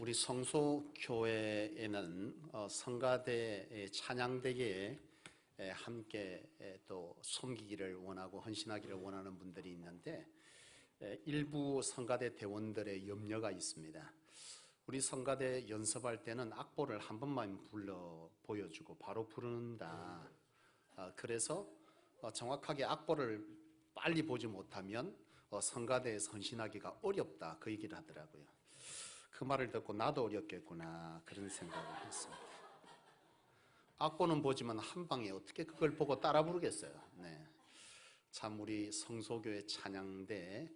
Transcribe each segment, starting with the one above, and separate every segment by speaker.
Speaker 1: 우리 성소교회에는 성가대 찬양대회에 함께 또 섬기기를 원하고 헌신하기를 원하는 분들이 있는데, 일부 성가대 대원들의 염려가 있습니다. 우리 성가대 연습할 때는 악보를 한 번만 불러 보여주고 바로 부른다. 그래서 정확하게 악보를 빨리 보지 못하면 성가대에서 헌신하기가 어렵다, 그 얘기를 하더라고요. 그 말을 듣고 나도 어렵겠구나, 그런 생각을 했습니다. 악보는 보지만 한 방에 어떻게 그걸 보고 따라 부르겠어요. 네. 참 우리 성소교회 찬양대,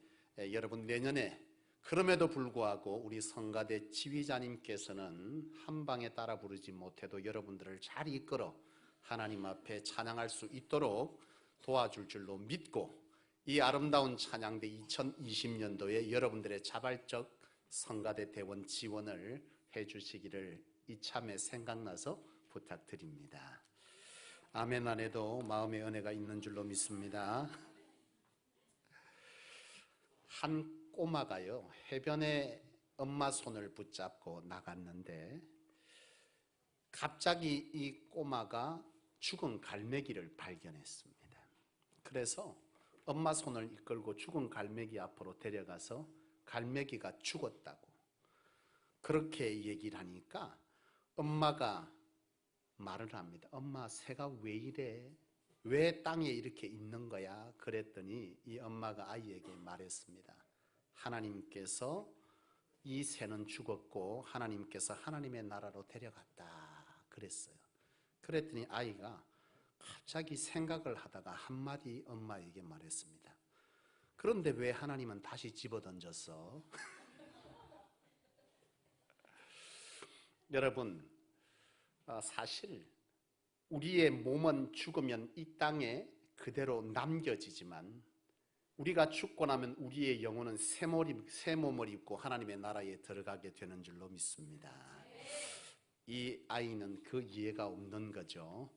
Speaker 1: 여러분 내년에 그럼에도 불구하고 우리 성가대 지휘자님께서는 한 방에 따라 부르지 못해도 여러분들을 잘 이끌어 하나님 앞에 찬양할 수 있도록 도와줄 줄로 믿고, 이 아름다운 찬양대 2020년도에 여러분들의 자발적 성가대 대원 지원을 해주시기를 이참에 생각나서 부탁드립니다. 아멘 안 해도 마음의 은혜가 있는 줄로 믿습니다. 한 꼬마가요, 해변에 엄마 손을 붙잡고 나갔는데 갑자기 이 꼬마가 죽은 갈매기를 발견했습니다. 그래서 엄마 손을 이끌고 죽은 갈매기 앞으로 데려가서 갈매기가 죽었다고 그렇게 얘기를 하니까 엄마가 말을 합니다. 엄마, 새가 왜 이래? 왜 땅에 이렇게 있는 거야? 그랬더니 이 엄마가 아이에게 말했습니다. 하나님께서 이 새는 죽었고 하나님께서 하나님의 나라로 데려갔다 그랬어요. 그랬더니 아이가 갑자기 생각을 하다가 한마디 엄마에게 말했습니다. 그런데 왜 하나님은 다시 집어던졌어? 여러분, 사실 우리의 몸은 죽으면 이 땅에 그대로 남겨지지만 우리가 죽고 나면 우리의 영혼은 새 몸을 입고 하나님의 나라에 들어가게 되는 줄로 믿습니다. 이 아이는 그 이해가 없는 거죠.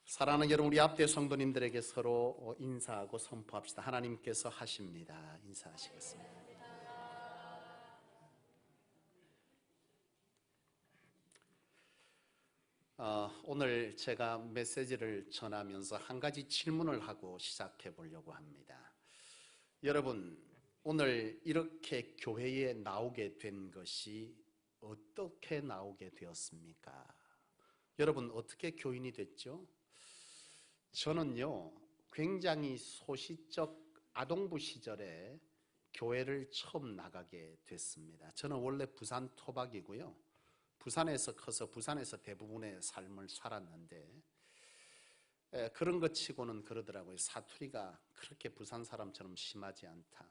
Speaker 1: 사랑하는 여러분, 우리 앞뒤 성도님들에게 서로 인사하고 선포합시다. 하나님께서 하십니다. 인사하시겠습니다. 오늘 제가 메시지를 전하면서 한 가지 질문을 하고 시작해 보려고 합니다. 여러분, 오늘 이렇게 교회에 나오게 된 것이 어떻게 나오게 되었습니까? 여러분, 어떻게 교인이 됐죠? 저는요, 굉장히 소시적 아동부 시절에 교회를 처음 나가게 됐습니다. 저는 원래 부산 토박이고요. 부산에서 커서 부산에서 대부분의 삶을 살았는데, 그런 것 치고는 그러더라고요. 사투리가 그렇게 부산 사람처럼 심하지 않다.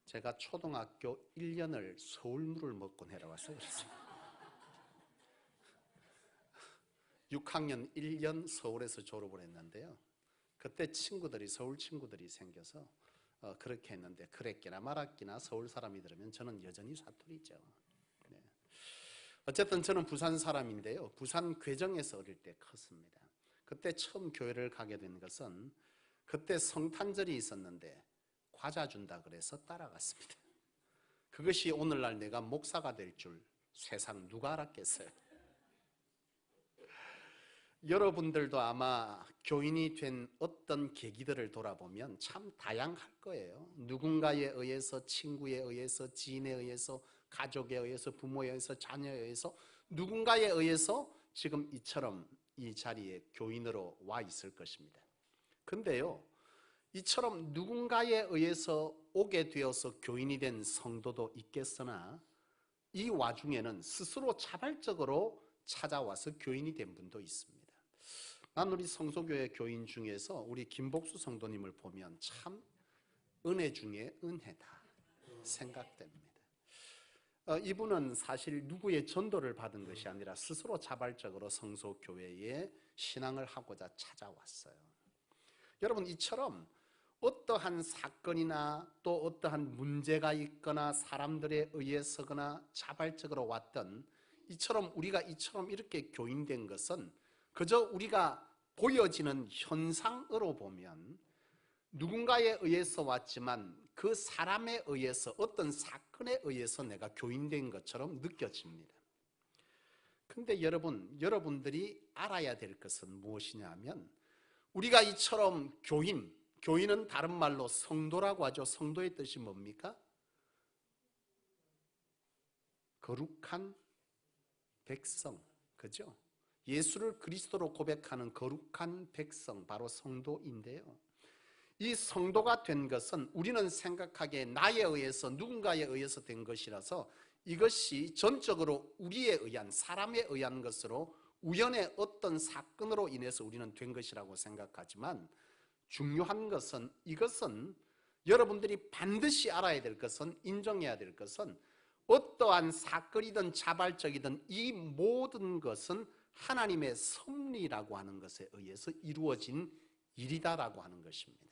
Speaker 1: 제가 초등학교 1년을 서울물을 먹고 내려왔어요. 그래서 6학년 1년 서울에서 졸업을 했는데요. 그때 친구들이 서울 친구들이 생겨서 그렇게 했는데, 그랬기나 말았기나 서울 사람이 들으면 저는 여전히 사투리죠. 네. 어쨌든 저는 부산 사람인데요. 부산 괴정에서 어릴 때 컸습니다. 그때 처음 교회를 가게 된 것은 그때 성탄절이 있었는데 과자 준다 그래서 따라갔습니다. 그것이 오늘날 내가 목사가 될 줄 세상 누가 알았겠어요? 여러분들도 아마 교인이 된 어떤 계기들을 돌아보면 참 다양할 거예요. 누군가에 의해서, 친구에 의해서, 지인에 의해서, 가족에 의해서, 부모에 의해서, 자녀에 의해서, 누군가에 의해서 지금 이처럼 이 자리에 교인으로 와 있을 것입니다. 근데요, 이처럼 누군가에 의해서 오게 되어서 교인이 된 성도도 있겠으나 이 와중에는 스스로 자발적으로 찾아와서 교인이 된 분도 있습니다. 난 우리 성소교회 교인 중에서 우리 김복수 성도님을 보면 참 은혜 중에 은혜다 생각됩니다. 이분은 사실 누구의 전도를 받은 것이 아니라 스스로 자발적으로 성소교회에 신앙을 하고자 찾아왔어요. 여러분, 이처럼 어떠한 사건이나 또 어떠한 문제가 있거나 사람들에 의해서거나 자발적으로 왔던, 이처럼 우리가 이처럼 이렇게 교인된 것은 그저 우리가 보여지는 현상으로 보면 누군가에 의해서 왔지만 그 사람에 의해서, 어떤 사건에 의해서 내가 교인된 것처럼 느껴집니다. 근데 여러분들이 알아야 될 것은 무엇이냐 하면, 우리가 이처럼 교인은 다른 말로 성도라고 하죠. 성도의 뜻이 뭡니까? 거룩한 백성, 그죠? 예수를 그리스도로 고백하는 거룩한 백성, 바로 성도인데요. 이 성도가 된 것은 우리는 생각하기에 나에 의해서, 누군가에 의해서 된 것이라서 이것이 전적으로 우리에 의한, 사람에 의한 것으로, 우연의 어떤 사건으로 인해서 우리는 된 것이라고 생각하지만, 중요한 것은, 이것은 여러분들이 반드시 알아야 될 것은, 인정해야 될 것은, 어떠한 사건이든 자발적이든 이 모든 것은 하나님의 섭리라고 하는 것에 의해서 이루어진 일이다라고 하는 것입니다.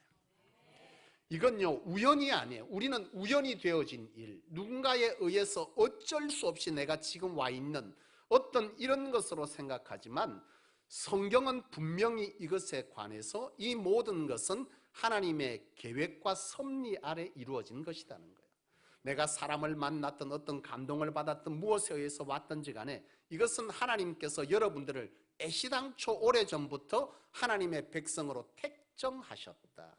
Speaker 1: 이건요, 우연이 아니에요. 우리는 우연이 되어진 일, 누군가에 의해서 어쩔 수 없이 내가 지금 와 있는 어떤 이런 것으로 생각하지만, 성경은 분명히 이것에 관해서 이 모든 것은 하나님의 계획과 섭리 아래 이루어진 것이라는 거예요. 내가 사람을 만났던, 어떤 감동을 받았던, 무엇에 의해서 왔든지 간에 이것은 하나님께서 여러분들을 애시당초 오래전부터 하나님의 백성으로 택정하셨다.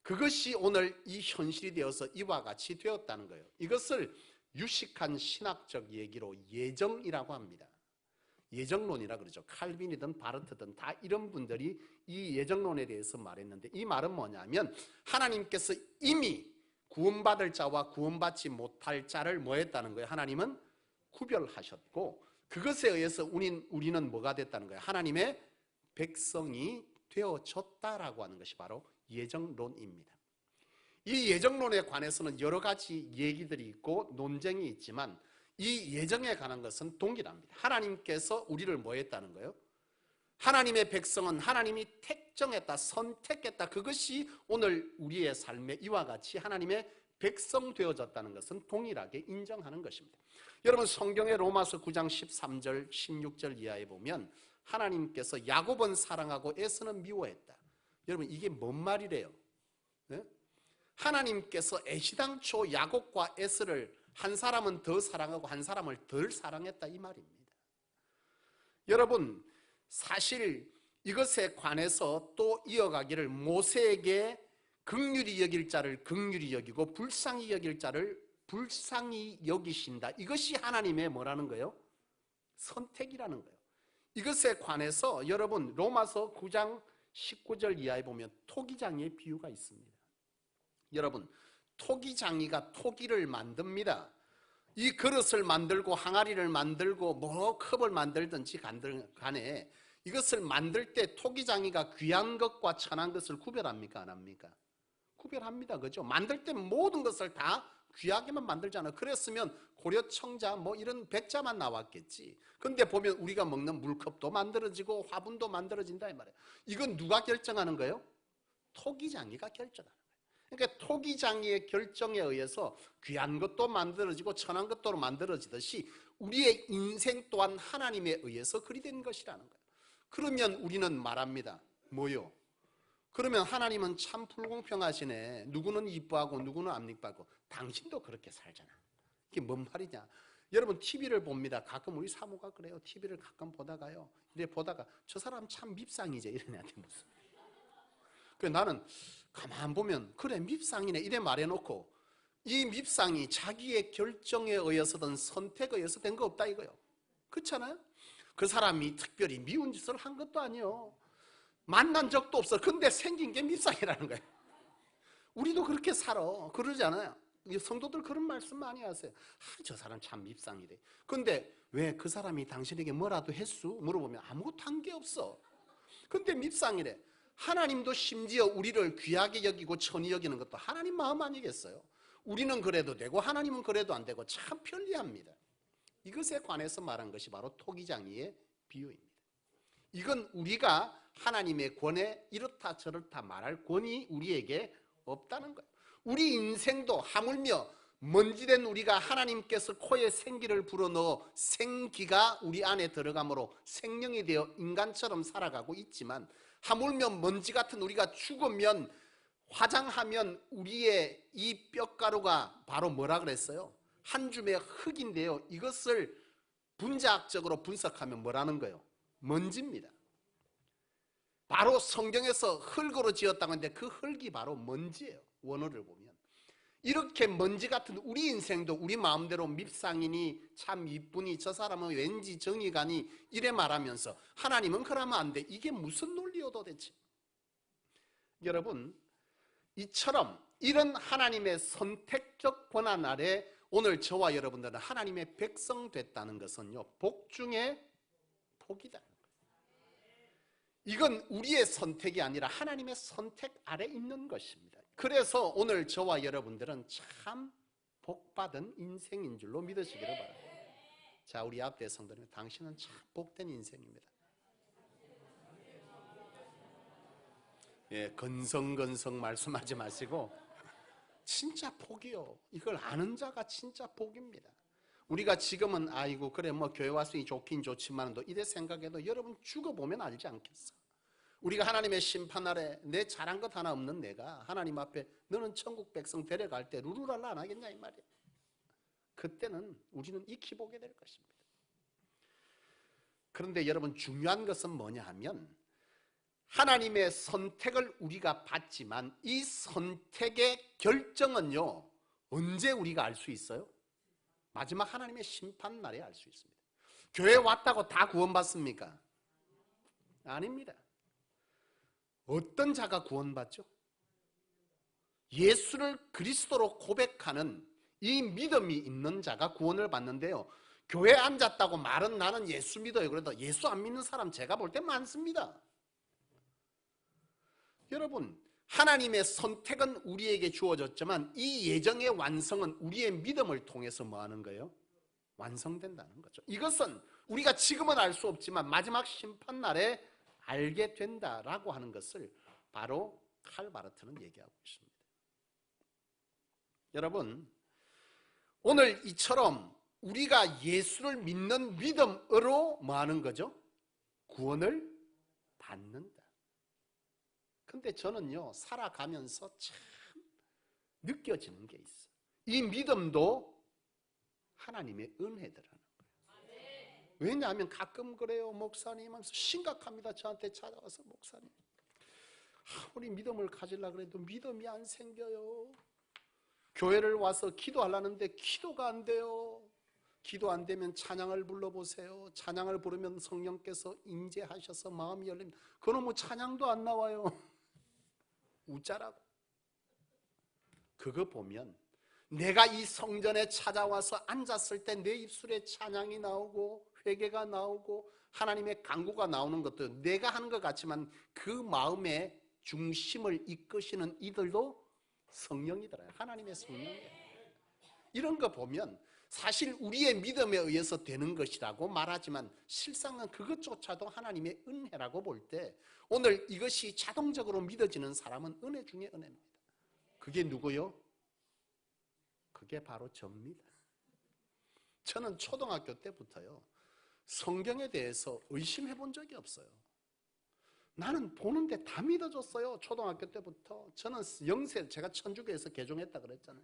Speaker 1: 그것이 오늘 이 현실이 되어서 이와 같이 되었다는 거예요. 이것을 유식한 신학적 얘기로 예정이라고 합니다. 예정론이라 그러죠. 칼빈이든 바르트든 다 이런 분들이 이 예정론에 대해서 말했는데, 이 말은 뭐냐면, 하나님께서 이미 구원받을 자와 구원받지 못할 자를 뭐 했다는 거예요? 하나님은 구별하셨고, 그것에 의해서 우리는 뭐가 됐다는 거예요? 하나님의 백성이 되어졌다라고 하는 것이 바로 예정론입니다. 이 예정론에 관해서는 여러 가지 얘기들이 있고 논쟁이 있지만, 이 예정에 관한 것은 동일합니다. 하나님께서 우리를 뭐 했다는 거예요? 하나님의 백성은 하나님이 택정했다, 선택했다. 그것이 오늘 우리의 삶에 이와 같이 하나님의 백성 되어졌다는 것은 동일하게 인정하는 것입니다. 여러분, 성경의 로마서 9장 13절 16절 이하에 보면, 하나님께서 야곱은 사랑하고 에서는 미워했다. 여러분, 이게 뭔 말이래요? 네? 하나님께서 애시당초 야곱과 에서를 한 사람은 더 사랑하고 한 사람을 덜 사랑했다, 이 말입니다. 여러분, 사실 이것에 관해서 또 이어가기를, 모세에게 긍휼히 여길 자를 긍휼히 여기고 불쌍히 여길 자를 불쌍히 여기신다. 이것이 하나님의 뭐라는 거예요? 선택이라는 거예요. 이것에 관해서 여러분, 로마서 9장 19절 이하에 보면 토기장이의 비유가 있습니다. 여러분, 토기장이가 토기를 만듭니다. 이 그릇을 만들고 항아리를 만들고 뭐 컵을 만들든지 간에 이것을 만들 때 토기장이가 귀한 것과 천한 것을 구별합니까? 안 합니까? 구별합니다. 그죠? 만들 때 모든 것을 다 귀하게만 만들잖아요. 그랬으면 고려청자 뭐 이런 백자만 나왔겠지. 근데 보면 우리가 먹는 물컵도 만들어지고 화분도 만들어진다 이 말이에요. 이건 누가 결정하는 거예요? 토기장이가 결정하는 거예요. 그러니까 토기장이의 결정에 의해서 귀한 것도 만들어지고 천한 것도 만들어지듯이 우리의 인생 또한 하나님에 의해서 그리 된 것이라는 거예요. 그러면 우리는 말합니다. 뭐요? 그러면 하나님은 참 불공평하시네. 누구는 이뻐하고 누구는 안 이뻐하고. 당신도 그렇게 살잖아. 이게 뭔 말이냐? 여러분, TV를 봅니다. 가끔 우리 사모가 그래요. TV를 가끔 보다가요, 이래 보다가 저 사람 참 밉상이지, 이런 애한테 무슨. 그 나는 가만 보면 그래 밉상이네 이래 말해놓고, 이 밉상이 자기의 결정에 의해서든 선택에 의해서 된 거 없다 이거요. 그렇잖아요? 그 사람이 특별히 미운 짓을 한 것도 아니에요. 만난 적도 없어. 근데 생긴 게 밉상이라는 거예요. 우리도 그렇게 살아. 그러잖아요. 성도들 그런 말씀 많이 하세요. 저 사람 참 밉상이래. 근데 왜 그 사람이 당신에게 뭐라도 했수? 물어보면 아무것도 한 게 없어. 근데 밉상이래. 하나님도 심지어 우리를 귀하게 여기고 천히 여기는 것도 하나님 마음 아니겠어요? 우리는 그래도 되고 하나님은 그래도 안 되고 참 편리합니다. 이것에 관해서 말한 것이 바로 토기장이의 비유입니다. 이건 우리가 하나님의 권에 이렇다 저렇다 말할 권이 우리에게 없다는 거예요. 우리 인생도 하물며 먼지된 우리가 하나님께서 코에 생기를 불어넣어 생기가 우리 안에 들어감으로 생명이 되어 인간처럼 살아가고 있지만, 하물며 먼지 같은 우리가 죽으면 화장하면 우리의 이 뼈가루가 바로 뭐라 그랬어요? 한 줌의 흙인데요, 이것을 분자학적으로 분석하면 뭐라는 거예요? 먼지입니다. 바로 성경에서 흙으로 지었다고 하는데 그 흙이 바로 먼지예요. 원어를 보면 이렇게 먼지 같은 우리 인생도 우리 마음대로 밉상이니 참 이쁘니 저 사람은 왠지 정의가니 이래 말하면서 하나님은 그러면 안 돼. 이게 무슨 논리요 도대체? 여러분, 이처럼 이런 하나님의 선택적 권한 아래 오늘 저와 여러분들은 하나님의 백성 됐다는 것은요, 복 중에 복이다. 이건 우리의 선택이 아니라 하나님의 선택 아래 있는 것입니다. 그래서 오늘 저와 여러분들은 참 복받은 인생인 줄로 믿으시기를 바랍니다. 자, 우리 앞에 성도님, 당신은 참 복된 인생입니다. 예, 건성건성 말씀하지 마시고 진짜 복이요, 이걸 아는 자가 진짜 복입니다. 우리가 지금은 아이고 그래 뭐 교회 왔으니 좋긴 좋지만 이래 생각해도 여러분 죽어보면 알지 않겠어? 우리가 하나님의 심판 아래 내 잘한 것 하나 없는 내가 하나님 앞에 너는 천국 백성 데려갈 때 루루랄라 안 하겠냐 이 말이야. 그때는 우리는 익히 보게 될 것입니다. 그런데 여러분, 중요한 것은 뭐냐 하면 하나님의 선택을 우리가 받지만 이 선택의 결정은요, 언제 우리가 알 수 있어요? 마지막 하나님의 심판 날에 알 수 있습니다. 교회 왔다고 다 구원받습니까? 아닙니다. 어떤 자가 구원받죠? 예수를 그리스도로 고백하는 이 믿음이 있는 자가 구원을 받는데요, 교회에 앉았다고 말은 나는 예수 믿어요. 그래도 예수 안 믿는 사람 제가 볼 때 많습니다. 여러분, 하나님의 선택은 우리에게 주어졌지만 이 예정의 완성은 우리의 믿음을 통해서 뭐 하는 거예요? 완성된다는 거죠. 이것은 우리가 지금은 알 수 없지만 마지막 심판날에 알게 된다라고 하는 것을 바로 칼바르트는 얘기하고 있습니다. 여러분, 오늘 이처럼 우리가 예수를 믿는 믿음으로 뭐 하는 거죠? 구원을 받는다. 근데 저는요, 살아가면서 참 느껴지는 게 있어요. 이 믿음도 하나님의 은혜더라는 거예요. 왜냐하면 가끔 그래요. 목사님 하면서 심각합니다. 저한테 찾아와서 목사님, 우리 믿음을 가지려고 해도 믿음이 안 생겨요. 교회를 와서 기도하려는데 기도가 안 돼요. 기도 안 되면 찬양을 불러보세요. 찬양을 부르면 성령께서 임재하셔서 마음이 열립니다. 그놈의 찬양도 안 나와요. 웃자라고. 그거 보면 내가 이 성전에 찾아와서 앉았을 때 내 입술에 찬양이 나오고 회개가 나오고 하나님의 간구가 나오는 것도 내가 하는 것 같지만 그 마음의 중심을 이끄시는 이들도 성령이더라요. 하나님의 성령이에요. 이런 거 보면 사실 우리의 믿음에 의해서 되는 것이라고 말하지만 실상은 그것조차도 하나님의 은혜라고 볼 때 오늘 이것이 자동적으로 믿어지는 사람은 은혜 중에 은혜입니다. 그게 누구요? 그게 바로 접니다. 저는 초등학교 때부터요, 성경에 대해서 의심해 본 적이 없어요. 나는 보는데 다 믿어졌어요. 초등학교 때부터. 저는 영세, 제가 천주교에서 개종했다 그랬잖아요.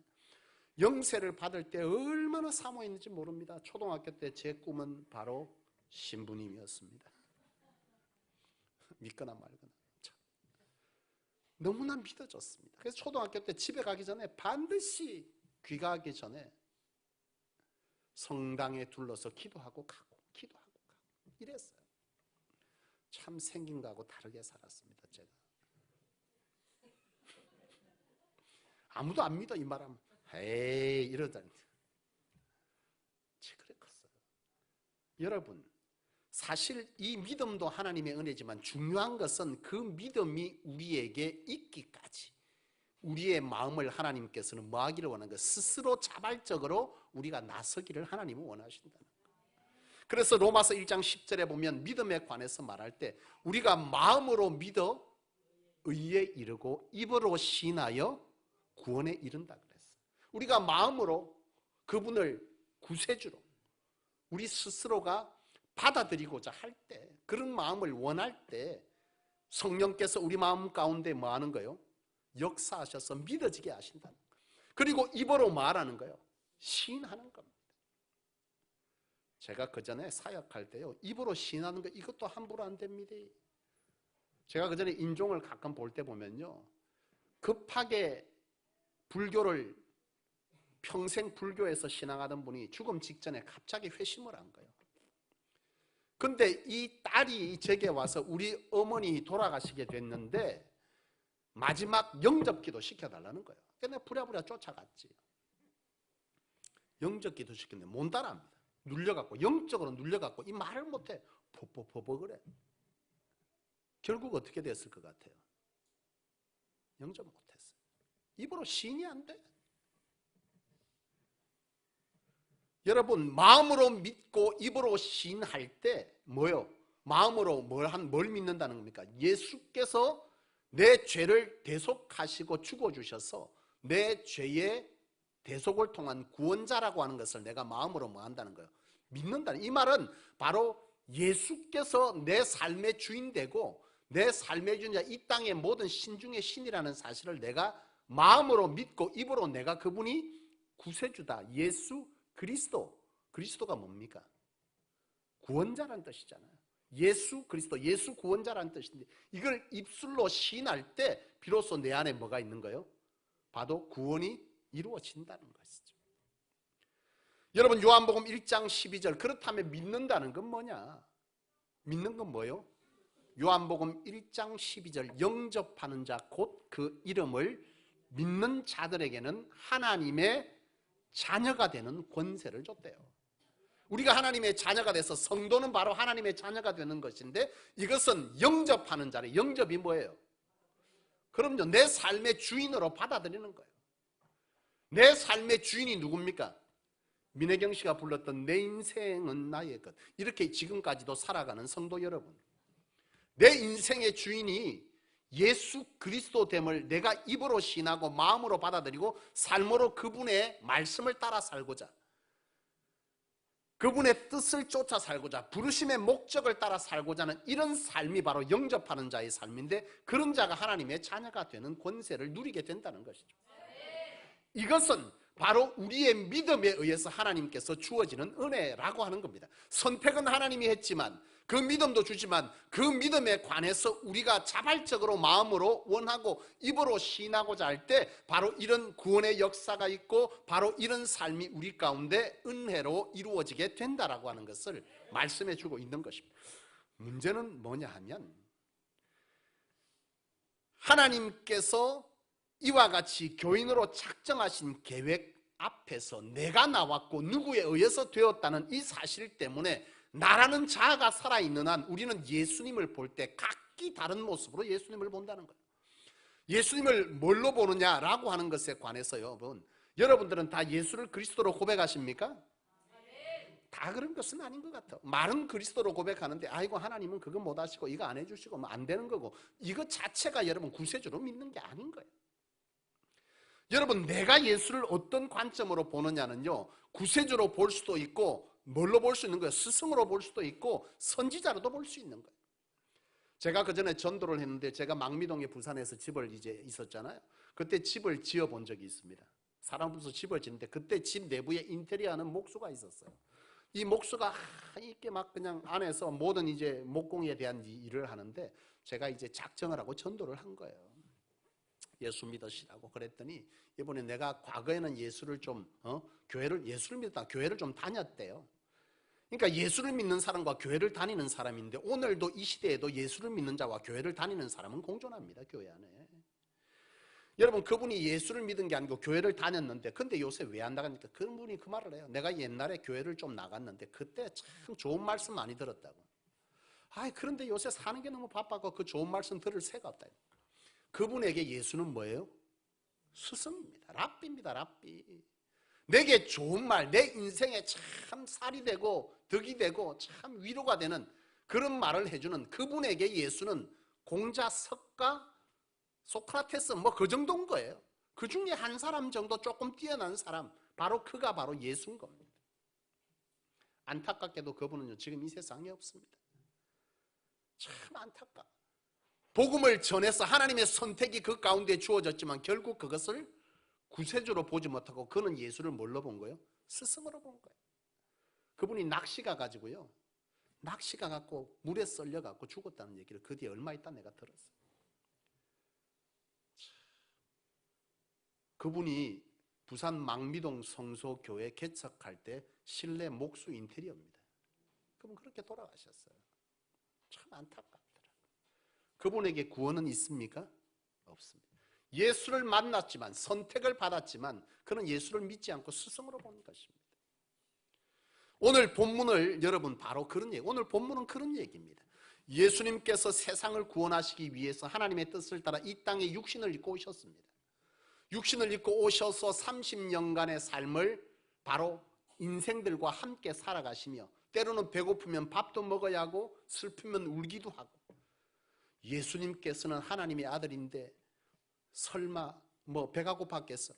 Speaker 1: 영세를 받을 때 얼마나 사모했는지 모릅니다. 초등학교 때 제 꿈은 바로 신부님이었습니다. 믿거나 말거나. 참. 너무나 믿어졌습니다. 그래서 초등학교 때 집에 가기 전에 반드시 귀가하기 전에 성당에 둘러서 기도하고 가고 기도하고 가고 이랬어요. 참 생긴 거하고 다르게 살았습니다. 제가 아무도 안 믿어 이 말하면 에이 이러다니 그래 컸어요. 여러분, 사실 이 믿음도 하나님의 은혜지만 중요한 것은 그 믿음이 우리에게 있기까지 우리의 마음을 하나님께서는 뭐 하기를 원하는 것, 스스로 자발적으로 우리가 나서기를 하나님은 원하신다는 거예요. 그래서 로마서 1장 10절에 보면 믿음에 관해서 말할 때 우리가 마음으로 믿어 의에 이르고 입으로 시인하여 구원에 이른다 그랬어요. 우리가 마음으로 그분을 구세주로 우리 스스로가 받아들이고자 할 때, 그런 마음을 원할 때 성령께서 우리 마음 가운데 뭐 하는 거예요? 역사하셔서 믿어지게 하신다는 거예요. 그리고 입으로 말하는 거예요. 시인하는 겁니다. 제가 그 전에 사역할 때요, 입으로 시인하는 거 이것도 함부로 안 됩니다. 제가 그 전에 인종을 가끔 볼 때 보면요, 급하게 불교를 평생 불교에서 신앙하던 분이 죽음 직전에 갑자기 회심을 한 거예요. 근데 이 딸이 제게 와서 우리 어머니 돌아가시게 됐는데 마지막 영접기도 시켜달라는 거예요. 그래서 내가 부랴부랴 쫓아갔지. 영접기도 시켰는데 못 따라합니다. 눌려갖고, 영적으로 눌려갖고 이 말을 못해. 퍼퍼퍼퍼 그래. 결국 어떻게 됐을 것 같아요? 영접 못했어요. 입으로 시인이 안 돼. 여러분, 마음으로 믿고 입으로 시인할 때 뭐요? 마음으로 뭘 믿는다는 겁니까? 예수께서 내 죄를 대속하시고 죽어주셔서 내 죄의 대속을 통한 구원자라고 하는 것을 내가 마음으로 뭐 한다는 거예요? 믿는다는. 이 말은 바로 예수께서 내 삶의 주인 되고 내 삶의 주인자, 이 땅의 모든 신 중의 신이라는 사실을 내가 마음으로 믿고 입으로 내가 그분이 구세주다, 예수 그리스도. 그리스도가 뭡니까? 구원자라는 뜻이잖아요. 예수 그리스도, 예수 구원자라는 뜻인데 이걸 입술로 시인할 때 비로소 내 안에 뭐가 있는 거예요? 바로 구원이 이루어진다는 것이죠. 여러분, 요한복음 1장 12절, 그렇다면 믿는다는 건 뭐냐? 믿는 건 뭐예요? 요한복음 1장 12절, 영접하는 자 곧 그 이름을 믿는 자들에게는 하나님의 자녀가 되는 권세를 줬대요. 우리가 하나님의 자녀가 돼서 성도는 바로 하나님의 자녀가 되는 것인데 이것은 영접하는 자를, 영접이 뭐예요? 그럼요, 내 삶의 주인으로 받아들이는 거예요. 내 삶의 주인이 누굽니까? 민혜경 씨가 불렀던 내 인생은 나의 것, 이렇게 지금까지도 살아가는 성도 여러분, 내 인생의 주인이 예수 그리스도 됨을 내가 입으로 신하고 마음으로 받아들이고 삶으로 그분의 말씀을 따라 살고자, 그분의 뜻을 쫓아 살고자, 부르심의 목적을 따라 살고자 하는 이런 삶이 바로 영접하는 자의 삶인데, 그런 자가 하나님의 자녀가 되는 권세를 누리게 된다는 것이죠. 이것은 바로 우리의 믿음에 의해서 하나님께서 주어지는 은혜라고 하는 겁니다. 선택은 하나님이 했지만, 그 믿음도 주지만 그 믿음에 관해서 우리가 자발적으로 마음으로 원하고 입으로 시인하고자 할 때 바로 이런 구원의 역사가 있고 바로 이런 삶이 우리 가운데 은혜로 이루어지게 된다라고 하는 것을 말씀해 주고 있는 것입니다. 문제는 뭐냐 하면, 하나님께서 이와 같이 교인으로 작정하신 계획 앞에서 내가 나왔고 누구에 의해서 되었다는 이 사실 때문에 나라는 자아가 살아있는 한 우리는 예수님을 볼 때 각기 다른 모습으로 예수님을 본다는 거예요. 예수님을 뭘로 보느냐라고 하는 것에 관해서요, 여러분들은 다 예수를 그리스도로 고백하십니까? 다 그런 것은 아닌 것 같아요. 말은 그리스도로 고백하는데 아이고 하나님은 그거 못 하시고 이거 안 해주시고 뭐 안 되는 거고, 이거 자체가 여러분 구세주로 믿는 게 아닌 거예요. 여러분, 내가 예수를 어떤 관점으로 보느냐는요, 구세주로 볼 수도 있고 뭘로 볼 수 있는 거예요? 스승으로 볼 수도 있고 선지자로도 볼 수 있는 거예요. 제가 그 전에 전도를 했는데 제가 망미동에 부산에서 집을 이제 있었잖아요. 그때 집을 지어 본 적이 있습니다. 사람 부서 집을 짓는데 그때 집 내부에 인테리어하는 목수가 있었어요. 이 목수가 이렇게 막 그냥 안에서 모든 이제 목공에 대한 일을 하는데 제가 이제 작정을 하고 전도를 한 거예요. 예수 믿으시라고 그랬더니 이번에 내가 과거에는 예수를 좀 예수를 믿었다, 교회를 좀 다녔대요. 그러니까 예수를 믿는 사람과 교회를 다니는 사람인데 오늘도 이 시대에도 예수를 믿는 자와 교회를 다니는 사람은 공존합니다, 교회 안에. 여러분, 그분이 예수를 믿은 게 아니고 교회를 다녔는데 근데 요새 왜 안 나가니까 그분이 그 말을 해요. 내가 옛날에 교회를 좀 나갔는데 그때 참 좋은 말씀 많이 들었다고. 그런데 요새 사는 게 너무 바빠서 그 좋은 말씀 들을 새가 없다. 그분에게 예수는 뭐예요? 스승입니다. 랍비입니다. 랍비. 내게 좋은 말, 내 인생에 참 살이 되고 덕이 되고 참 위로가 되는 그런 말을 해주는 그분에게 예수는 공자, 석가, 소크라테스 뭐 그 정도인 거예요. 그 중에 한 사람 정도 조금 뛰어난 사람, 바로 그가 바로 예수인 겁니다. 안타깝게도 그분은요 지금 이 세상에 없습니다. 참 안타까워. 복음을 전해서 하나님의 선택이 그 가운데 주어졌지만 결국 그것을 구세주로 보지 못하고 그는 예수를 뭘로 본 거예요? 스승으로 본 거예요. 그분이 낚시가 가지고요, 낚시가 갖고 물에 썰려 갖고 죽었다는 얘기를 그 뒤에 얼마 있다 내가 들었어요. 그분이 부산 망미동 성소교회 개척할 때 실내 목수 인테리어입니다. 그분 그렇게 돌아가셨어요. 참 안타깝더라고요. 그분에게 구원은 있습니까? 없습니다. 예수를 만났지만, 선택을 받았지만 그는 예수를 믿지 않고 스승으로 본 것입니다. 오늘 본문을 여러분 바로 그런 얘기, 오늘 본문은 그런 얘기입니다. 예수님께서 세상을 구원하시기 위해서 하나님의 뜻을 따라 이 땅에 육신을 입고 오셨습니다. 육신을 입고 오셔서 30년간의 삶을 바로 인생들과 함께 살아가시며, 때로는 배고프면 밥도 먹어야 하고 슬프면 울기도 하고, 예수님께서는 하나님의 아들인데 설마 배가 고팠겠어?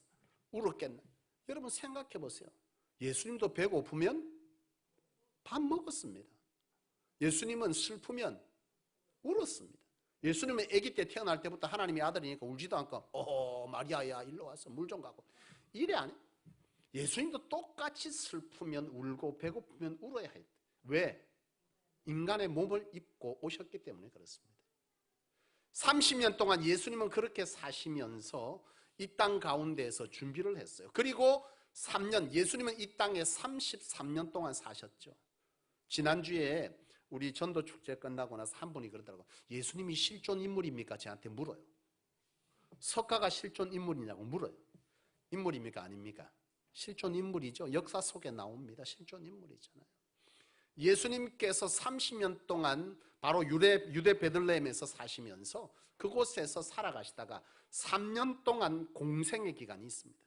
Speaker 1: 울었겠나? 여러분 생각해 보세요. 예수님도 배고프면 밥 먹었습니다. 예수님은 슬프면 울었습니다. 예수님은 아기 때 태어날 때부터 하나님의 아들이니까 울지도 않고 마리아야 일로 와서 물 좀 갖고 이래 안 해? 예수님도 똑같이 슬프면 울고 배고프면 울어야 해. 왜? 인간의 몸을 입고 오셨기 때문에 그렇습니다. 30년 동안 예수님은 그렇게 사시면서 이 땅 가운데에서 준비를 했어요. 그리고 3년, 예수님은 이 땅에 33년 동안 사셨죠. 지난주에 우리 전도 축제 끝나고 나서 한 분이 그러더라고요. 예수님이 실존 인물입니까? 저한테 물어요. 석가가 실존 인물이냐고 물어요. 인물입니까? 아닙니까? 실존 인물이죠. 역사 속에 나옵니다. 실존 인물이잖아요. 예수님께서 30년 동안 바로 유대 베들레헴에서 사시면서 그곳에서 살아가시다가 3년 동안 공생의 기간이 있습니다.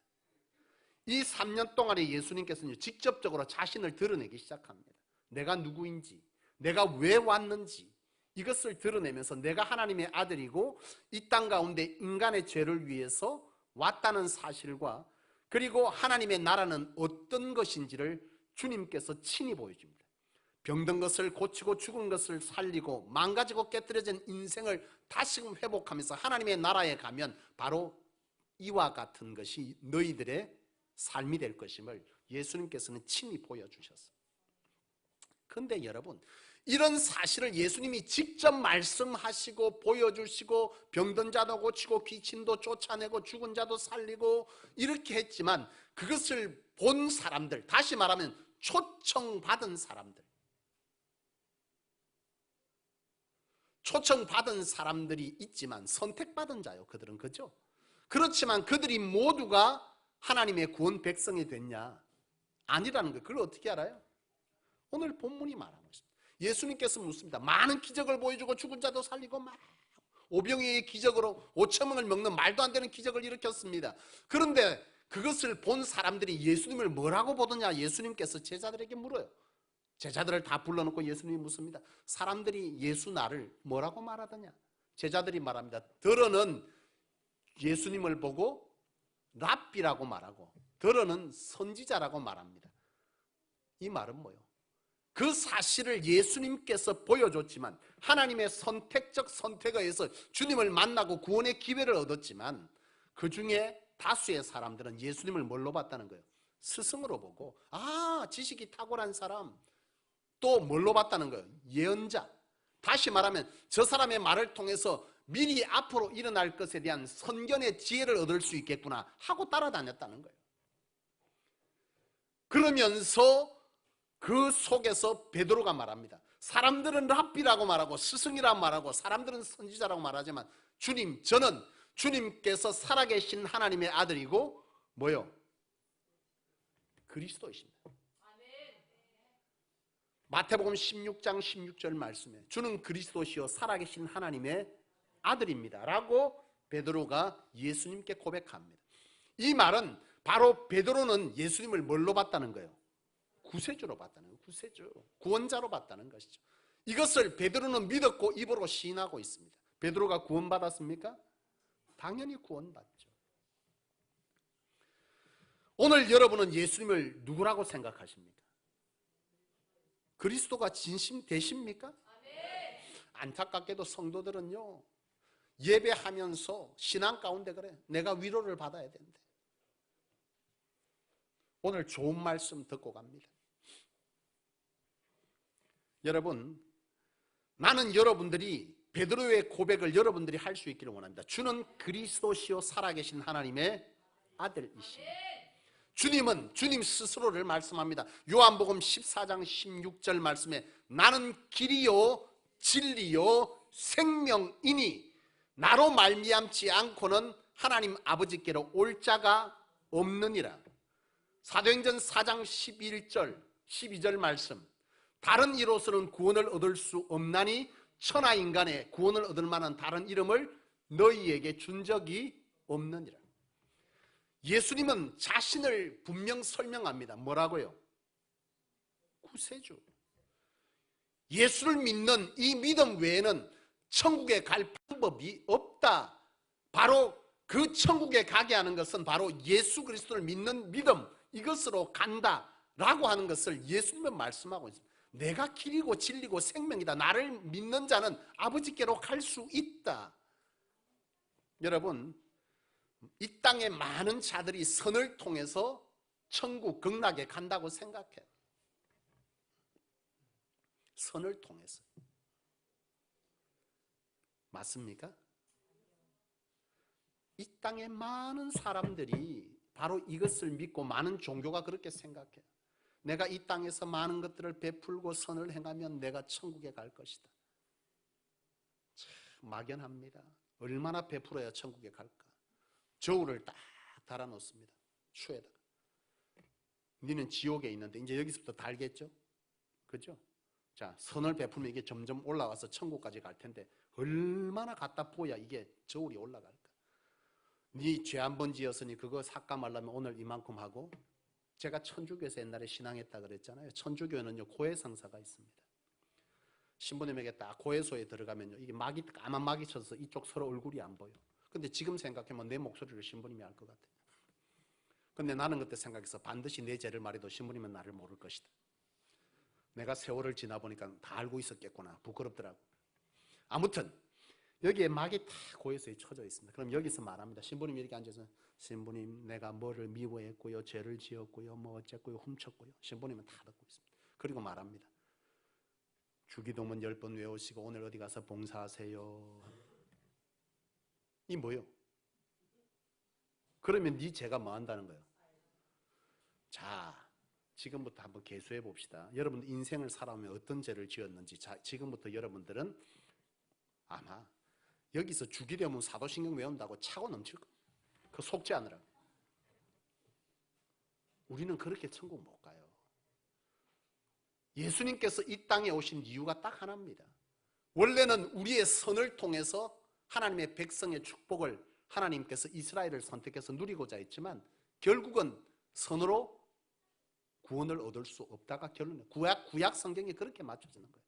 Speaker 1: 이 3년 동안에 예수님께서는 직접적으로 자신을 드러내기 시작합니다. 내가 누구인지, 내가 왜 왔는지 이것을 드러내면서 내가 하나님의 아들이고 이 땅 가운데 인간의 죄를 위해서 왔다는 사실과, 그리고 하나님의 나라는 어떤 것인지를 주님께서 친히 보여줍니다. 병든 것을 고치고 죽은 것을 살리고 망가지고 깨뜨려진 인생을 다시금 회복하면서 하나님의 나라에 가면 바로 이와 같은 것이 너희들의 삶이 될 것임을 예수님께서는 친히 보여주셨어요. 그런데 여러분, 이런 사실을 예수님이 직접 말씀하시고 보여주시고 병든 자도 고치고 귀신도 쫓아내고 죽은 자도 살리고 이렇게 했지만 그것을 본 사람들, 다시 말하면 초청받은 사람들, 초청받은 사람들이 있지만 선택받은 자요, 그들은. 그죠? 그렇지만 그들이 모두가 하나님의 구원 백성이 됐냐? 아니라는 거예요. 그걸 어떻게 알아요? 오늘 본문이 말하고 있습니다. 예수님께서 묻습니다. 많은 기적을 보여주고 죽은 자도 살리고 막 오병이의 기적으로 5,000명을 먹는 말도 안 되는 기적을 일으켰습니다. 그런데 그것을 본 사람들이 예수님을 뭐라고 보더냐? 예수님께서 제자들에게 물어요. 제자들을 다 불러놓고 예수님이 묻습니다. 사람들이 예수 나를 뭐라고 말하더냐? 제자들이 말합니다. 더러는 예수님을 보고 랍비라고 말하고 더러는 선지자라고 말합니다. 이 말은 뭐예요? 그 사실을 예수님께서 보여줬지만, 하나님의 선택적 선택에 의해서 주님을 만나고 구원의 기회를 얻었지만, 그 중에 다수의 사람들은 예수님을 뭘로 봤다는 거예요? 스승으로 보고, 지식이 탁월한 사람. 또 뭘로 봤다는 거예요? 예언자. 다시 말하면 저 사람의 말을 통해서 미리 앞으로 일어날 것에 대한 선견의 지혜를 얻을 수 있겠구나 하고 따라다녔다는 거예요. 그러면서 그 속에서 베드로가 말합니다. 사람들은 랍비라고 말하고 스승이라고 말하고 사람들은 선지자라고 말하지만 주님, 저는 주님께서 살아계신 하나님의 아들이고 뭐요? 그리스도이십니다. 마태복음 16장 16절 말씀에 주는 그리스도시요 살아계신 하나님의 아들입니다 라고 베드로가 예수님께 고백합니다. 이 말은 바로 베드로는 예수님을 뭘로 봤다는 거예요? 구세주로 봤다는 거예요. 구세주, 구원자로 봤다는 것이죠. 이것을 베드로는 믿었고 입으로 시인하고 있습니다. 베드로가 구원받았습니까? 당연히 구원받죠. 오늘 여러분은 예수님을 누구라고 생각하십니까? 그리스도가 진심 되십니까? 안타깝게도 성도들은요, 예배하면서 신앙 가운데 그래 내가 위로를 받아야 된대. 오늘 좋은 말씀 듣고 갑니다. 여러분, 나는 여러분들이 베드로의 고백을 여러분들이 할 수 있기를 원합니다. 주는 그리스도시요 살아계신 하나님의 아들이십니다. 주님은 주님 스스로를 말씀합니다. 요한복음 14장 16절 말씀에 나는 길이요 진리요 생명이니 나로 말미암지 않고는 하나님 아버지께로 올 자가 없느니라. 사도행전 4장 11절 12절 말씀 다른 이로서는 구원을 얻을 수 없나니 천하 인간의 구원을 얻을 만한 다른 이름을 너희에게 준 적이 없느니라. 예수님은 자신을 분명 설명합니다. 뭐라고요? 구세주. 예수를 믿는 이 믿음 외에는 천국에 갈 방법이 없다. 바로 그 천국에 가게 하는 것은 바로 예수 그리스도를 믿는 믿음, 이것으로 간다라고 하는 것을 예수님은 말씀하고 있습니다. 내가 길이고 진리고 생명이다. 나를 믿는 자는 아버지께로 갈 수 있다. 여러분, 이 땅에 많은 자들이 선을 통해서 천국 극락에 간다고 생각해요. 선을 통해서. 맞습니까? 이 땅에 많은 사람들이 바로 이것을 믿고 많은 종교가 그렇게 생각해요. 내가 이 땅에서 많은 것들을 베풀고 선을 행하면 내가 천국에 갈 것이다. 참 막연합니다. 얼마나 베풀어야 천국에 갈까? 저울을 딱 달아놓습니다. 추에다가. 너는 지옥에 있는데 이제 여기서부터 달겠죠? 그죠? 자, 선을 베풀면 이게 점점 올라와서 천국까지 갈 텐데 얼마나 갖다 부어야 이게 저울이 올라갈까? 네 죄 한 번 지었으니 그거 삭감하려면 오늘 이만큼 하고. 제가 천주교에서 옛날에 신앙했다 그랬잖아요. 천주교는요 고해성사가 있습니다. 신부님에게 딱 고해소에 들어가면요 이게 막이 까만 막이 쳐서 이쪽 서로 얼굴이 안 보여. 근데 지금 생각하면 내 목소리를 신부님이 알 것 같아요. 근데 나는 그때 생각해서 반드시 내 죄를 말해도 신부님은 나를 모를 것이다. 내가 세월을 지나보니까 다 알고 있었겠구나. 부끄럽더라고. 아무튼 여기에 막이 다 고해소에 쳐져 있습니다. 그럼 여기서 말합니다. 신부님이 이렇게 앉아서 신부님 내가 뭐를 미워했고요, 죄를 지었고요, 뭐 어쨌고요, 훔쳤고요. 신부님은 다 듣고 있습니다. 그리고 말합니다. 주기도문 10번 외우시고 오늘 어디 가서 봉사하세요. 이 뭐요? 그러면 네 죄가 뭐 한다는 거예요? 자, 지금부터 한번 계수해 봅시다. 여러분 인생을 살아오면 어떤 죄를 지었는지. 자, 지금부터 여러분들은 아마 여기서 주기도문 사도신경 외운다고 차고 넘칠 거예요. 그 속지 않으라고. 우리는 그렇게 천국 못 가요. 예수님께서 이 땅에 오신 이유가 딱 하나입니다. 원래는 우리의 선을 통해서 하나님의 백성의 축복을 하나님께서 이스라엘을 선택해서 누리고자 했지만 결국은 선으로 구원을 얻을 수 없다가 결론이에요. 구약 성경이 그렇게 맞춰지는 거예요.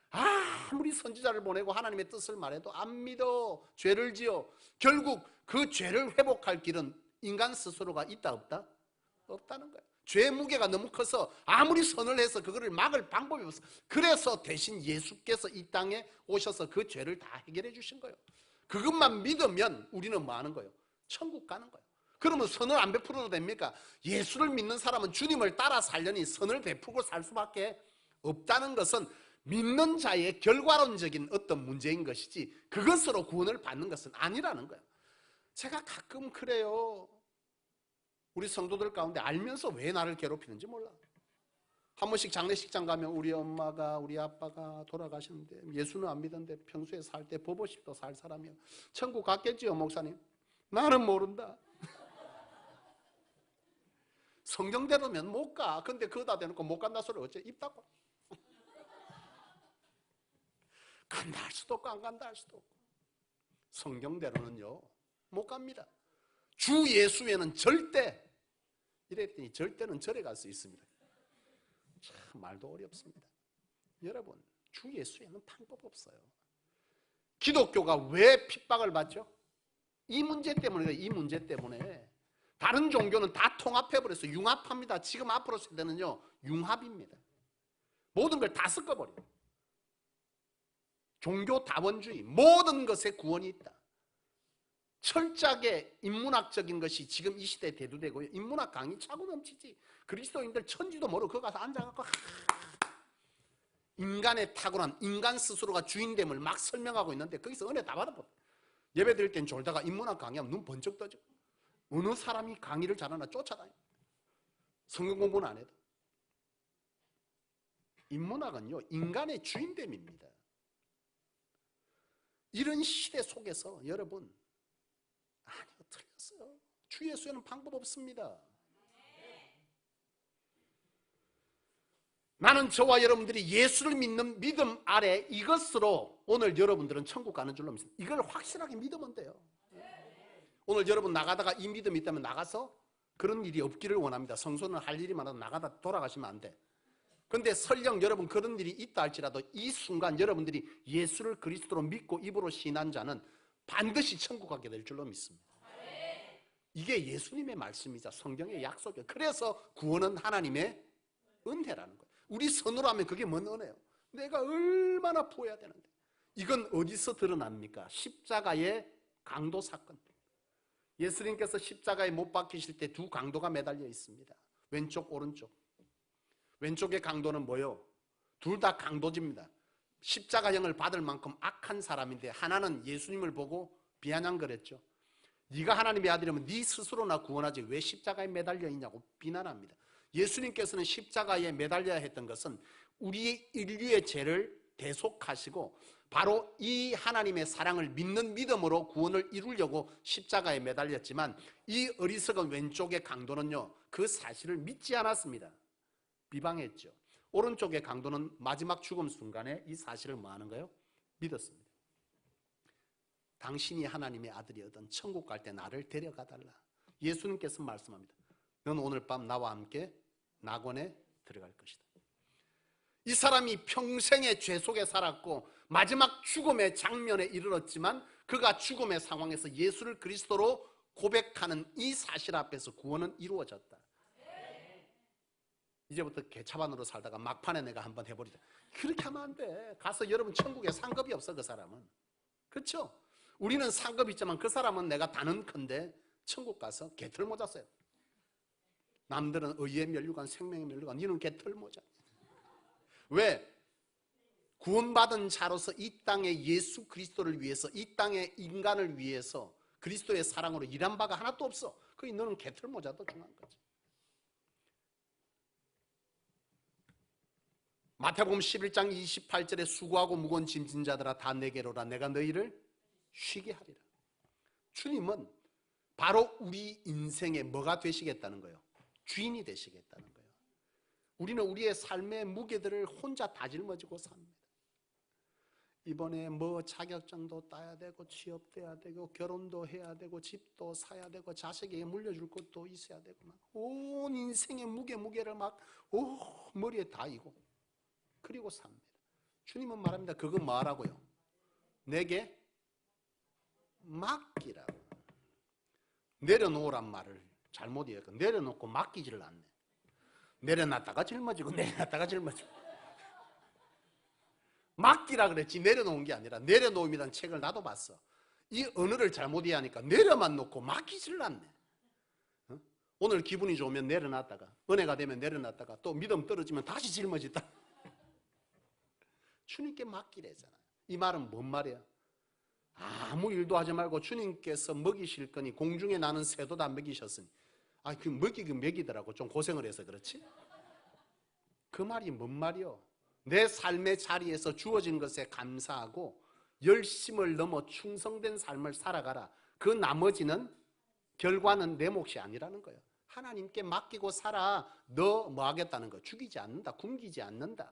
Speaker 1: 아무리 선지자를 보내고 하나님의 뜻을 말해도 안 믿어. 죄를 지어. 결국 그 죄를 회복할 길은 인간 스스로가 있다 없다? 없다는 거예요. 죄의 무게가 너무 커서 아무리 선을 해서 그거를 막을 방법이 없어. 그래서 대신 예수께서 이 땅에 오셔서 그 죄를 다 해결해 주신 거예요. 그것만 믿으면 우리는 뭐 하는 거예요? 천국 가는 거예요. 그러면 선을 안 베풀어도 됩니까? 예수를 믿는 사람은 주님을 따라 살려니 선을 베풀고 살 수밖에 없다는 것은 믿는 자의 결과론적인 어떤 문제인 것이지 그것으로 구원을 받는 것은 아니라는 거예요. 제가 가끔 그래요. 우리 성도들 가운데 알면서 왜 나를 괴롭히는지 몰라. 한 번씩 장례식장 가면 우리 엄마가 우리 아빠가 돌아가셨는데 예수는 안 믿었는데 평소에 살 때 보보십도 살 사람이요. 천국 갔겠지요 목사님? 나는 모른다. 성경대로면 못 가. 근데 그거다 대놓고 못 간다 소리 어째 입 닫고. 간다 할 수도 없고 안 간다 할 수도 없고. 성경대로는요 못 갑니다. 주 예수에는 절대 이랬더니 절대는 절에 갈 수 있습니다. 참 말도 어렵습니다. 여러분 주 예수에는 방법 없어요. 기독교가 왜 핍박을 받죠? 이 문제 때문에. 이 문제 때문에 다른 종교는 다 통합해버려서 융합합니다. 지금 앞으로 세대는요 융합입니다. 모든 걸 다 섞어버려요. 종교 다원주의, 모든 것에 구원이 있다. 철저하게 인문학적인 것이 지금 이 시대에 대두되고요. 인문학 강의 차고 넘치지. 그리스도인들 천지도 모르고 거기 가서 앉아갖고 인간의 탁월함, 인간 스스로가 주인됨을 막 설명하고 있는데 거기서 은혜 다 받아버려. 예배 드릴 땐 졸다가 인문학 강의하면 눈 번쩍 떠져. 어느 사람이 강의를 잘하나 쫓아다녀. 성경 공부는 안 해도. 인문학은요, 인간의 주인됨입니다. 이런 시대 속에서 여러분, 아니요, 틀렸어요. 주 예수에는 방법 없습니다. 나는 저와 여러분들이 예수를 믿는 믿음 아래 이것으로 오늘 여러분들은 천국 가는 줄로 믿습니다. 이걸 확실하게 믿으면 돼요. 오늘 여러분 나가다가 이 믿음이 있다면 나가서 그런 일이 없기를 원합니다. 성소는 할 일이 많아도 나가다 돌아가시면 안 돼. 그런데 설령 여러분 그런 일이 있다 할지라도 이 순간 여러분들이 예수를 그리스도로 믿고 입으로 신한 자는 반드시 천국 가게 될 줄로 믿습니다. 이게 예수님의 말씀이자 성경의 약속이에요. 그래서 구원은 하나님의 은혜라는 거예요. 우리 선으로 하면 그게 뭔 은혜예요? 내가 얼마나 부어야 되는데. 이건 어디서 드러납니까? 십자가의 강도 사건. 예수님께서 십자가에 못 박히실 때 두 강도가 매달려 있습니다. 왼쪽 오른쪽. 왼쪽의 강도는 뭐요? 둘 다 강도집니다. 십자가형을 받을 만큼 악한 사람인데 하나는 예수님을 보고 비아냥거렸죠. 네가 하나님의 아들이면 네 스스로나 구원하지 왜 십자가에 매달려 있냐고 비난합니다. 예수님께서는 십자가에 매달려야 했던 것은 우리 인류의 죄를 대속하시고 바로 이 하나님의 사랑을 믿는 믿음으로 구원을 이루려고 십자가에 매달렸지만 이 어리석은 왼쪽의 강도는요, 그 사실을 믿지 않았습니다. 비방했죠. 오른쪽의 강도는 마지막 죽음 순간에 이 사실을 뭐 하는 거예요? 믿었습니다. 당신이 하나님의 아들이거든 천국 갈 때 나를 데려가 달라. 예수님께서 말씀합니다. 넌 오늘 밤 나와 함께 낙원에 들어갈 것이다. 이 사람이 평생의 죄 속에 살았고 마지막 죽음의 장면에 이르렀지만 그가 죽음의 상황에서 예수를 그리스도로 고백하는 이 사실 앞에서 구원은 이루어졌다. 이제부터 개차반으로 살다가 막판에 내가 한번 해버리자. 그렇게 하면 안 돼. 가서 여러분 천국에 상급이 없어. 그 사람은. 그렇죠? 우리는 상급이 있지만 그 사람은 내가 단언컨대 천국 가서 개털모자 써요. 남들은 의의 면류관, 생명의 면류관, 니는 개털모자. 왜? 구원받은 자로서 이 땅에 예수 그리스도를 위해서, 이 땅의 인간을 위해서 그리스도의 사랑으로 일한 바가 하나도 없어. 그러니 너는 개털모자도 중요한 거지. 마태복음 11장 28절에 수고하고 무거운 짐진 자들아 다 내게로 오라 내가 너희를 쉬게 하리라. 주님은 바로 우리 인생의 뭐가 되시겠다는 거예요? 주인이 되시겠다는 거예요. 우리는 우리의 삶의 무게들을 혼자 다 짊어지고 삽니다. 이번에 뭐 자격증도 따야 되고 취업도 해야 되고 결혼도 해야 되고 집도 사야 되고 자식에게 물려줄 것도 있어야 되고 막 온 인생의 무게를 막 머리에 다 이고 그리고 삽니다. 주님은 말합니다. 그거 뭐하라고요? 내게 맡기라고. 내려놓으란 말을 잘못 이해했고 내려놓고 맡기지를 않네. 내려놨다가 짊어지고 내려놨다가 짊어지고. 맡기라 그랬지 내려놓은 게 아니라 내려놓음이라는 책을 나도 봤어. 이 언어를 잘못 이해하니까 내려만 놓고 맡기지를 않네. 어? 오늘 기분이 좋으면 내려놨다가 은혜가 되면 내려놨다가 또 믿음 떨어지면 다시 짊어지다. 주님께 맡기래잖아요. 이 말은 뭔 말이야? 아무 일도 하지 말고 주님께서 먹이실 거니 공중에 나는 새도 다 먹이셨으니 그 먹이긴 먹이더라고. 좀 고생을 해서 그렇지? 그 말이 뭔 말이요? 내 삶의 자리에서 주어진 것에 감사하고 열심을 넘어 충성된 삶을 살아가라. 그 나머지는 결과는 내 몫이 아니라는 거예요. 하나님께 맡기고 살아. 너 뭐 하겠다는 거? 죽이지 않는다. 굶기지 않는다.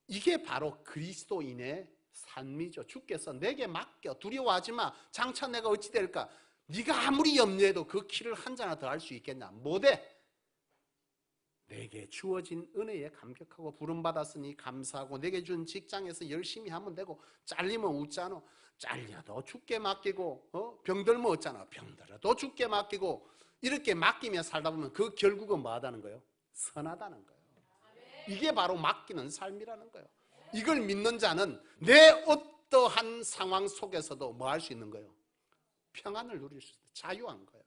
Speaker 1: 이게 바로 그리스도인의 삶이죠. 주께서 내게 맡겨 두려워하지 마. 장차 내가 어찌 될까? 네가 아무리 염려해도 그 키를 한 잔 더 할 수 있겠냐? 못해. 내게 주어진 은혜에 감격하고 부름받았으니 감사하고 내게 준 직장에서 열심히 하면 되고 잘리면 웃잖아. 잘려도 주께 맡기고 병들면 어쩌나. 병들어도 주께 맡기고 이렇게 맡기며 살다 보면 그 결국은 뭐 하다는 거예요? 선하다는 거예요. 이게 바로 맡기는 삶이라는 거예요. 이걸 믿는 자는 내 어떠한 상황 속에서도 뭐 할 수 있는 거예요? 평안을 누릴 수 있어요. 자유한 거예요.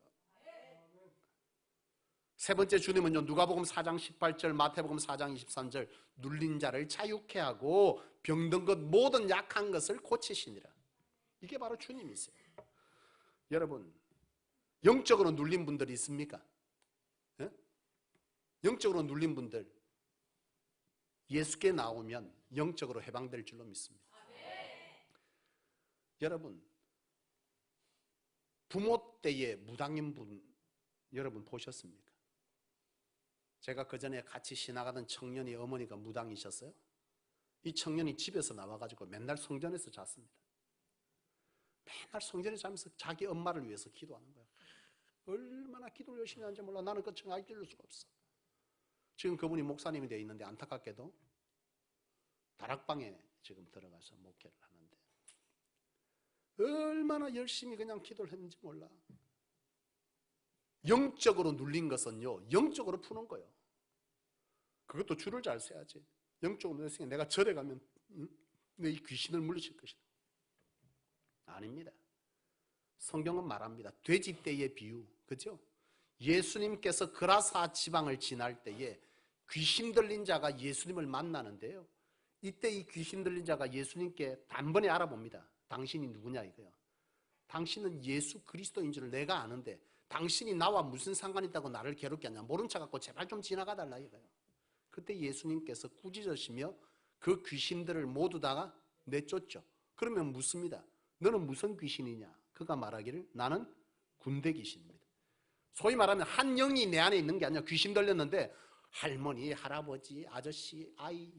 Speaker 1: 세 번째 주님은요, 누가복음 4장 18절, 마태복음 4장 23절, 눌린 자를 자유케 하고 병든 것 모든 약한 것을 고치시니라. 이게 바로 주님이세요. 여러분, 영적으로 눌린 분들이 있습니까? 예? 영적으로 눌린 분들 예수께 나오면 영적으로 해방될 줄로 믿습니다. 여러분, 부모 때의 무당인 분 여러분 보셨습니까? 제가 그 전에 같이 지나가던 청년이 어머니가 무당이셨어요. 이 청년이 집에서 나와가지고 맨날 성전에서 잤습니다. 맨날 성전에 자면서 자기 엄마를 위해서 기도하는 거예요. 얼마나 기도를 열심히 하는지 몰라. 나는 그 청년을 잊을 수가 없어. 지금 그분이 목사님이 되어 있는데 안타깝게도 다락방에 지금 들어가서 목회를 하는데 얼마나 열심히 그냥 기도를 했는지 몰라. 영적으로 눌린 것은요, 영적으로 푸는 거예요. 그것도 줄을 잘 세야지. 영적으로 눌렸으니 내가 절에 가면 내 이 귀신을 물리칠 것이다. 아닙니다. 성경은 말합니다. 돼지떼의 비유, 그죠? 예수님께서 그라사 지방을 지날 때에 귀신 들린 자가 예수님을 만나는데요, 이때 이 귀신 들린 자가 예수님께 단번에 알아봅니다. 당신이 누구냐 이거요. 당신은 예수 그리스도인 줄 내가 아는데 당신이 나와 무슨 상관이 있다고 나를 괴롭게 하냐. 모른 척 갖고 제발 좀 지나가 달라 이거요. 그때 예수님께서 꾸짖으시며 그 귀신들을 모두 다 내쫓죠. 그러면 묻습니다. 너는 무슨 귀신이냐? 그가 말하기를 나는 군대 귀신입니다. 소위 말하면 한 영이 내 안에 있는 게 아니라 귀신 들렸는데 할머니, 할아버지, 아저씨, 아이,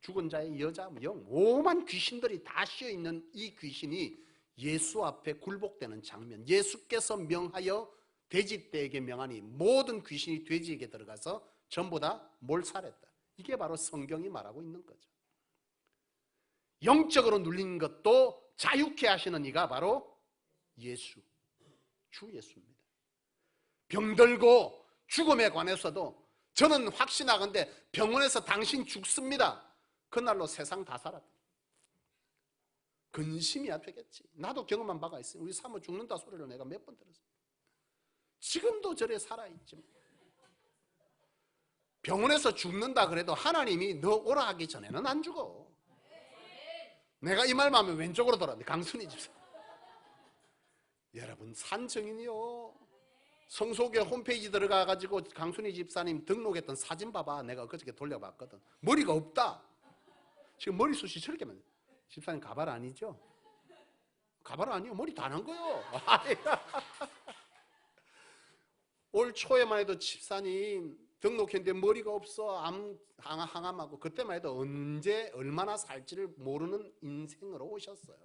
Speaker 1: 죽은 자의 여자, 영, 오만 귀신들이 다 씌어있는 이 귀신이 예수 앞에 굴복되는 장면. 예수께서 명하여 돼지떼에게 명하니 모든 귀신이 돼지에게 들어가서 전부 다 몰살했다. 이게 바로 성경이 말하고 있는 거죠. 영적으로 눌린 것도 자유케 하시는 이가 바로 예수, 주 예수입니다. 병들고 죽음에 관해서도 저는 확신하건대 병원에서 당신 죽습니다. 그날로 세상 다 살았다. 근심이야 되겠지. 나도 경험한 바가 있어요. 우리 사모 죽는다 소리를 내가 몇 번 들었어요. 지금도 절에 살아있지. 병원에서 죽는다 그래도 하나님이 너 오라 하기 전에는 안 죽어. 내가 이 말만 하면 왼쪽으로 돌았는데 강순이 집사. 여러분 산증인이요. 성소교 홈페이지 들어가가지고 강순이 집사님 등록했던 사진 봐봐. 내가 그저께 돌려봤거든. 머리가 없다. 지금 머리숱이 저렇게 많아. 집사님 가발 아니죠? 가발 아니요. 머리 다 난 거요. 올 초에만 해도 집사님 등록했는데 머리가 없어. 항암하고 그때만 해도 언제 얼마나 살지를 모르는 인생으로 오셨어요.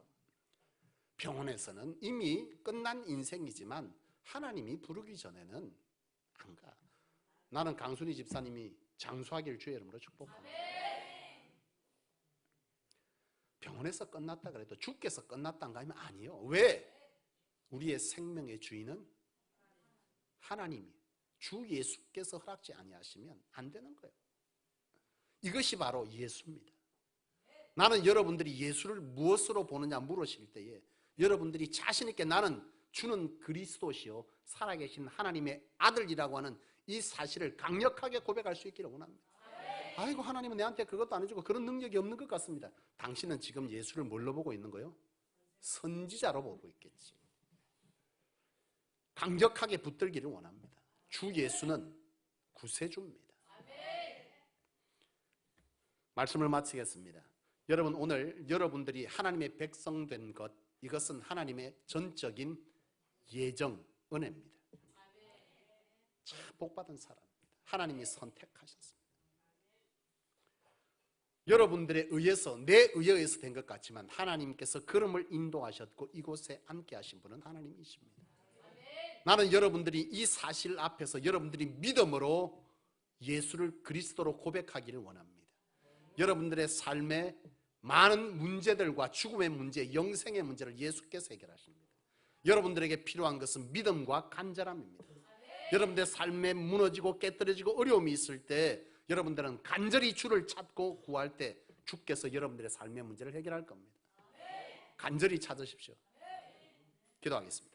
Speaker 1: 병원에서는 이미 끝난 인생이지만 하나님이 부르기 전에는 안 가. 나는 강순희 집사님이 장수하기를 주의 이름으로 축복합니다. 병원에서 끝났다 그래도 주께서 끝났다는가 하면 아니요. 왜? 우리의 생명의 주인은 하나님이 주 예수께서 허락지 아니하시면 안 되는 거예요. 이것이 바로 예수입니다. 나는 여러분들이 예수를 무엇으로 보느냐 물으실 때에 여러분들이 자신 있게 나는 주는 그리스도시요 살아계신 하나님의 아들이라고 하는 이 사실을 강력하게 고백할 수 있기를 원합니다. 아이고 하나님은 내한테 그것도 안 해주고 그런 능력이 없는 것 같습니다. 당신은 지금 예수를 뭘로 보고 있는 거예요? 선지자로 보고 있겠지. 강력하게 붙들기를 원합니다. 주 예수는 구세주입니다. 말씀을 마치겠습니다. 여러분 오늘 여러분들이 하나님의 백성 된 것 이것은 하나님의 전적인 예정 은혜입니다. 참 복받은 사람입니다. 하나님이 선택하셨습니다. 여러분들에 의해서 내 의해서 된 것 같지만 하나님께서 걸음을 인도하셨고 이곳에 앉게 하신 분은 하나님이십니다. 나는 여러분들이 이 사실 앞에서 여러분들이 믿음으로 예수를 그리스도로 고백하기를 원합니다. 여러분들의 삶에 많은 문제들과 죽음의 문제, 영생의 문제를 예수께서 해결하십니다. 여러분들에게 필요한 것은 믿음과 간절함입니다. 여러분들의 삶에 무너지고 깨뜨려지고 어려움이 있을 때 여러분들은 간절히 주를 찾고 구할 때 주께서 여러분들의 삶의 문제를 해결할 겁니다. 간절히 찾으십시오. 기도하겠습니다.